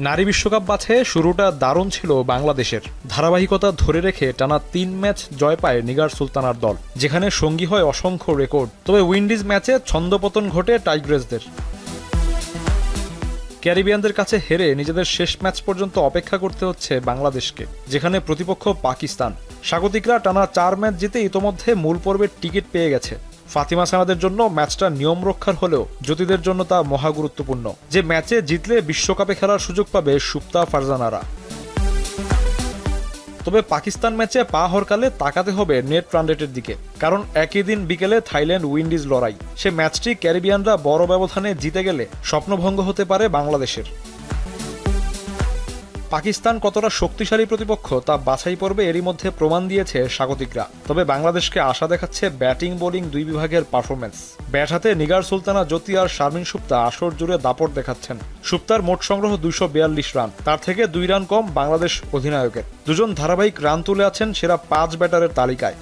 নারী বিশ্বকাপ বাছাইয়ে শুরুটা দারুণ ছিল বাংলাদেশের। ধারাবাহিকতা ধরে রেখে টানা ৩ ম্যাচ জয় পায় নিগার সুলতানার দল, যেখানে সঙ্গী হয় অসংখ্য রেকর্ড। তবে উইন্ডিজ ম্যাচে ছন্দপতন ঘটে টাইগ্রেসদের। ক্যারিবিয়ানদের কাছে হেরে নিজেদের শেষ ম্যাচ পর্যন্ত অপেক্ষা করতে হচ্ছে বাংলাদেশকে, যেখানে প্রতিপক্ষ পাকিস্তান। স্বাগতিকরা টানা ৪ ম্যাচ জিতে ইতোমধ্যে মূল পর্বের টিকিট পেয়ে গেছে। ফাতিমা সানাদের জন্য ম্যাচটা নিয়ম রক্ষার হলেও জ্যোতিদের জন্য তা মহা গুরুত্বপূর্ণ, যে ম্যাচে জিতলে বিশ্বকাপে খেলার সুযোগ পাবে সুপ্তা ফারজানারা। তবে পাকিস্তান ম্যাচে পা হরকালে তাকাতে হবে নেট রান রেটের দিকে, কারণ একই দিন বিকেলে থাইল্যান্ড উইন্ডিজ লড়াই। সে ম্যাচটি ক্যারিবিয়ানরা বড় ব্যবধানে জিতে গেলে স্বপ্নভঙ্গ হতে পারে বাংলাদেশের। পাকিস্তান কতটা শক্তিশালী প্রতিপক্ষ তা বাছাই পর্বে এরই মধ্যে প্রমাণ দিয়েছে স্বাগতিকরা। তবে বাংলাদেশকে আশা দেখাচ্ছে ব্যাটিং বোলিং দুই বিভাগের পারফরমেন্স। ব্যাট হাতে নিগার সুলতানা জ্যোতি আর শারমিন সুপ্তা আসর জুড়ে দাপট দেখাচ্ছেন। সুপ্তার মোট সংগ্রহ ২৪২ রান, তার থেকে ২ রান কম বাংলাদেশ অধিনায়কের। দুজন ধারাবাহিক রান তুলে আছেন সেরা ৫ ব্যাটারের তালিকায়।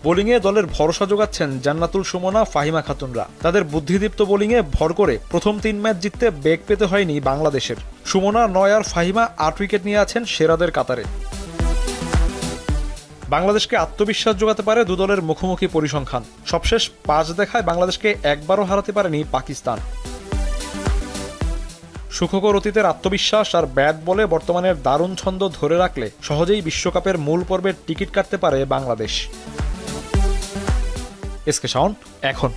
বোলিংয়ে দলের ভরসা যোগাচ্ছেন জান্নাতুল সুমনা, ফাহিমা খাতুনরা। তাদের বুদ্ধিদীপ্ত বোলিংয়ে ভর করে প্রথম ৩ ম্যাচ জিততে বেগ পেতে হয়নি বাংলাদেশের। সুমনা ৯ আর ফাহিমা ৮ উইকেট নিয়ে আছেন সেরাদের কাতারে। বাংলাদেশকে আত্মবিশ্বাস যোগাতে পারে দু দলের মুখোমুখি পরিসংখ্যান। সবশেষ ৫ দেখায় বাংলাদেশকে একবারও হারাতে পারেনি পাকিস্তান। সুখকর অতীতের আত্মবিশ্বাস আর ব্যাট বলে বর্তমানের দারুণ ছন্দ ধরে রাখলে সহজেই বিশ্বকাপের মূল পর্বের টিকিট কাটতে পারে বাংলাদেশ। এসকে শাওন এখন।